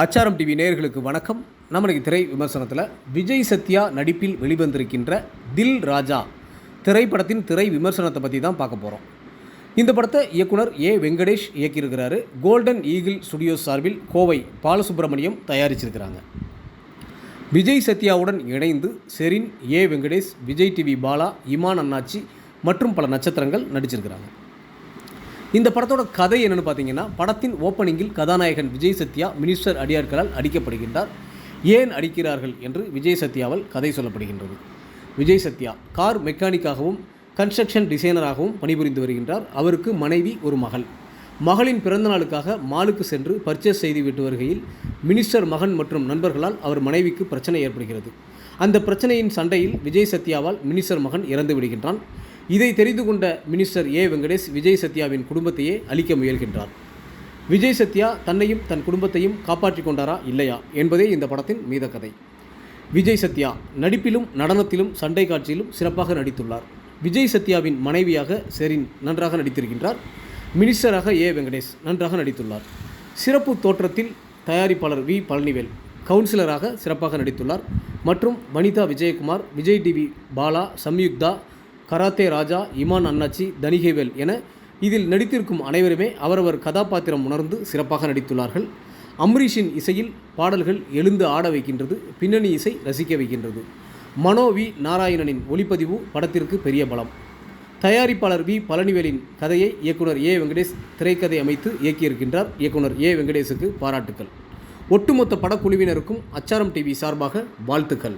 ஆச்சாரம் டிவி நேயர்களுக்கு வணக்கம். நம்மளுக்கு திரை விமர்சனத்தில் விஜய் சத்யா நடிப்பில் வெளிவந்திருக்கின்ற தில் ராஜா திரைப்படத்தின் திரை விமர்சனத்தை பற்றி தான் பார்க்க போகிறோம். இந்த படத்தை இயக்குனர் ஏ வெங்கடேஷ் இயக்கியிருக்கிறாரு. கோல்டன் ஈகிள் ஸ்டுடியோஸ் சார்பில் கோவை பாலசுப்ரமணியம் தயாரிச்சிருக்கிறாங்க. விஜய் சத்யாவுடன் இணைந்து செரின், ஏ வெங்கடேஷ், விஜய் டிவி பாலா, இமான் அண்ணாச்சி மற்றும் பல நட்சத்திரங்கள் நடிச்சிருக்கிறாங்க. இந்த படத்தோட கதை என்னென்னு பார்த்தீங்கன்னா, படத்தின் ஓப்பனிங்கில் கதாநாயகன் விஜய் சத்யா மினிஸ்டர் அடியாட்களால் அடிக்கப்படுகின்றார். ஏன் அடிக்கிறார்கள் என்று விஜய் சத்யாவால் கதை சொல்லப்படுகின்றது. விஜய் சத்யா கார் மெக்கானிக்காகவும் கன்ஸ்ட்ரக்ஷன் டிசைனராகவும் பணிபுரிந்து வருகின்றார். அவருக்கு மனைவி, ஒரு மகள். மகளின் பிறந்தநாளுக்காக மாலுக்கு சென்று பர்ச்சேஸ் செய்துவிட்டு வருகையில் மினிஸ்டர் மகன் மற்றும் நண்பர்களால் அவர் மனைவிக்கு பிரச்சனை ஏற்படுகிறது. அந்த பிரச்சனையின் சண்டையில் விஜய் சத்யாவால் மினிஸ்டர் மகன் இறந்து விடுகின்றான். இதை தெரிந்து கொண்ட மினிஸ்டர் ஏ வெங்கடேஷ் விஜய் சத்யாவின் குடும்பத்தையே அழிக்க முயல்கின்றார். விஜய் சத்யா தன்னையும் தன் குடும்பத்தையும் காப்பாற்றிக் கொண்டாரா இல்லையா என்பதே இந்த படத்தின் மீத கதை. விஜய் சத்யா நடிப்பிலும் நடனத்திலும் சண்டை காட்சியிலும் சிறப்பாக நடித்துள்ளார். விஜய் சத்யாவின் மனைவியாக செரின் நன்றாக நடித்திருக்கின்றார். மினிஸ்டராக ஏ வெங்கடேஷ் நன்றாக நடித்துள்ளார். சிறப்பு தோற்றத்தில் தயாரிப்பாளர் வி பழனிவேல் கவுன்சிலராக சிறப்பாக நடித்துள்ளார். மற்றும் வனிதா விஜயகுமார், விஜய் டிவி பாலா, சம்யுக்தா, கராத்தே ராஜா, இமான் அண்ணாச்சி, தனிகேவேல் என இதில் நடித்திருக்கும் அனைவருமே அவரவர் கதாபாத்திரம் உணர்ந்து சிறப்பாக நடித்துள்ளார்கள். அம்ரீஷின் இசையில் பாடல்கள் எழுந்து ஆட வைக்கின்றது. பின்னணி இசை ரசிக்க வைக்கின்றது. மனோ வி நாராயணனின் ஒளிப்பதிவு படத்திற்கு பெரிய பலம். தயாரிப்பாளர் வி பழனிவேலின் கதையை இயக்குனர் ஏ வெங்கடேஷ் திரைக்கதை அமைத்து இயக்கியிருக்கின்றார். இயக்குனர் ஏ வெங்கடேஷுக்கு பாராட்டுக்கள். ஒட்டுமொத்த படக்குழுவினருக்கும் ஆச்சாரம் டிவி சார்பாக வாழ்த்துக்கள்.